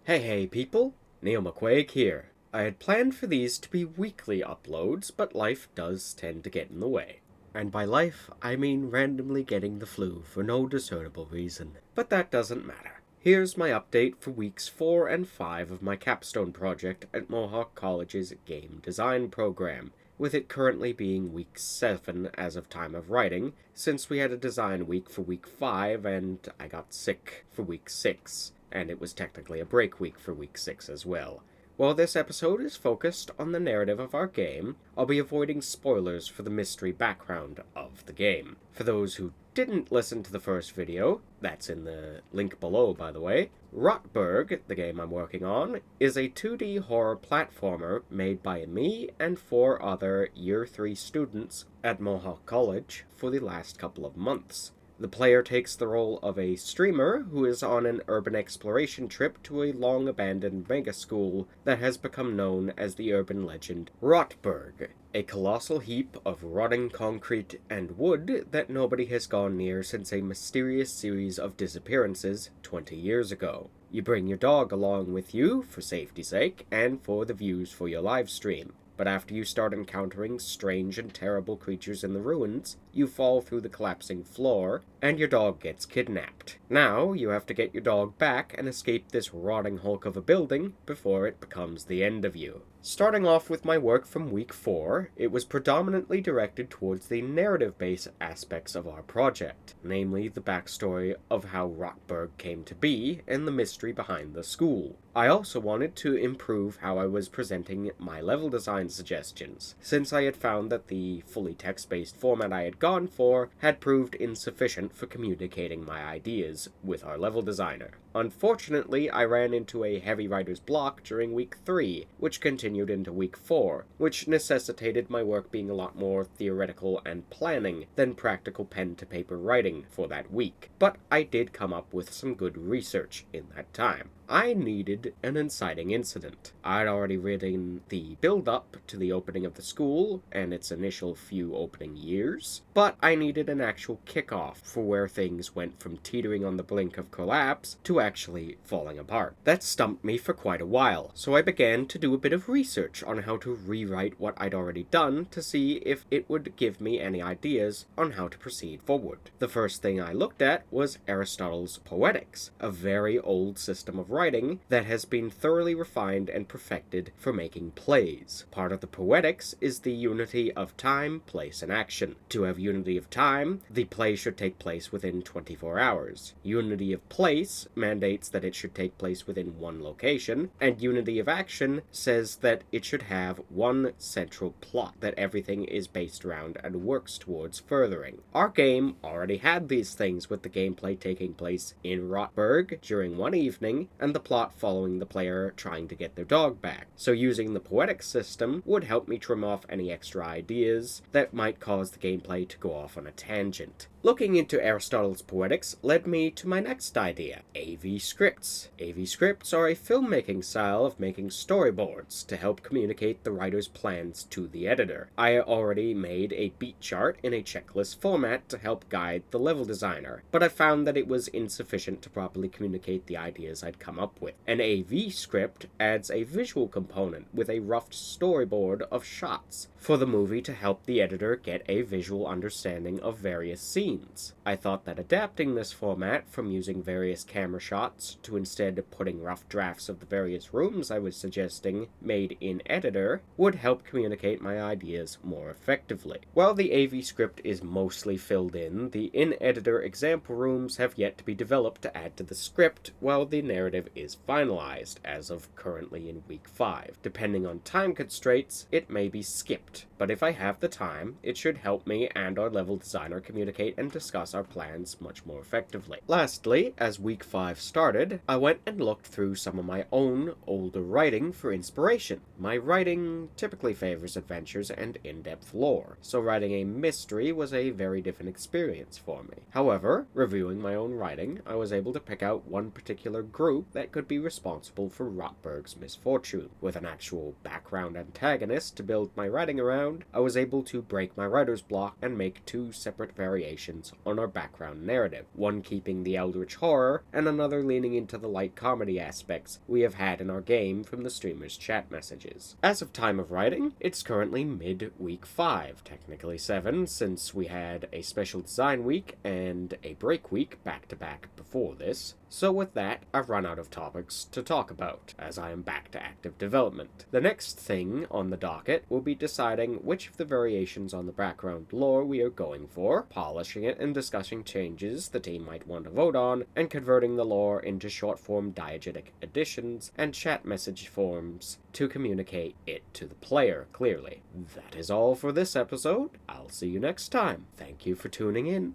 Hey people, Neil McQuaig here. I had planned for these to be weekly uploads, but life does tend to get in the way. And by life, I mean randomly getting the flu for no discernible reason. But that doesn't matter. Here's my update for weeks 4 and 5 of my capstone project at Mohawk College's game design program, with it currently being week 7 as of time of writing, since we had a design week for week 5 and I got sick for week 6. And it was technically a break week for week 6 as well. While this episode is focused on the narrative of our game, I'll be avoiding spoilers for the mystery background of the game. For those who didn't listen to the first video, that's in the link below by the way, Rotburg, the game I'm working on, is a 2D horror platformer made by me and 4 other Year 3 students at Mohawk College for the last couple of months. The player takes the role of a streamer who is on an urban exploration trip to a long-abandoned mega-school that has become known as the urban legend Rotburg, a colossal heap of rotting concrete and wood that nobody has gone near since a mysterious series of disappearances 20 years ago. You bring your dog along with you for safety's sake and for the views for your live stream. But after you start encountering strange and terrible creatures in the ruins, you fall through the collapsing floor, and your dog gets kidnapped. Now, you have to get your dog back and escape this rotting hulk of a building before it becomes the end of you. Starting off with my work from week 4, it was predominantly directed towards the narrative-based aspects of our project, namely the backstory of how Rotburg came to be and the mystery behind the school. I also wanted to improve how I was presenting my level design suggestions, since I had found that the fully text-based format I had gone for had proved insufficient for communicating my ideas with our level designer. Unfortunately, I ran into a heavy writer's block during week 3, which continued into week 4, which necessitated my work being a lot more theoretical and planning than practical pen-to-paper writing for that week. But I did come up with some good research in that time. I needed an inciting incident. I'd already written the build-up to the opening of the school and its initial few opening years, but I needed an actual kickoff for where things went from teetering on the brink of collapse to actually falling apart. That stumped me for quite a while, so I began to do a bit of research on how to rewrite what I'd already done to see if it would give me any ideas on how to proceed forward. The first thing I looked at was Aristotle's Poetics, a very old system of writing that has been thoroughly refined and perfected for making plays. Part of the Poetics is the unity of time, place, and action. To have unity of time, the play should take place within 24 hours. Unity of place mandates that it should take place within one location, and unity of action says that it should have one central plot that everything is based around and works towards furthering. Our game already had these things, with the gameplay taking place in Rotburg during one evening, and the plot following the player trying to get their dog back. So using the poetic system would help me trim off any extra ideas that might cause the gameplay to go off on a tangent. Looking into Aristotle's Poetics led me to my next idea, AV scripts. AV scripts are a filmmaking style of making storyboards to help communicate the writer's plans to the editor. I already made a beat chart in a checklist format to help guide the level designer, but I found that it was insufficient to properly communicate the ideas I'd come up with. An AV script adds a visual component with a rough storyboard of shots for the movie to help the editor get a visual understanding of various scenes. I thought that adapting this format from using various camera shots to instead putting rough drafts of the various rooms I was suggesting made in editor would help communicate my ideas more effectively. While the AV script is mostly filled in, the in-editor example rooms have yet to be developed to add to the script while the narrative is finalized as of currently in week 5. Depending on time constraints, it may be skipped, but if I have the time, it should help me and our level designer communicate and discuss our plans much more effectively. Lastly, as week 5 started, I went and looked through some of my own older writing for inspiration. My writing typically favors adventures and in-depth lore, so writing a mystery was a very different experience for me. However, reviewing my own writing, I was able to pick out one particular group that could be responsible for Rotburg's misfortune. With an actual background antagonist to build my writing around, I was able to break my writer's block and make two separate variations on our background narrative, one keeping the eldritch horror and another leaning into the light comedy aspects we have had in our game from the streamers' chat messages. As of time of writing, it's currently mid-week 5, technically 7, since we had a special design week and a break week back-to-back before this. So with that, I've run out of topics to talk about, as I am back to active development. The next thing on the docket will be deciding which of the variations on the background lore we are going for, polishing it and discussing changes the team might want to vote on, and converting the lore into short-form diegetic editions and chat message forms to communicate it to the player clearly. That is all for this episode. I'll see you next time. Thank you for tuning in.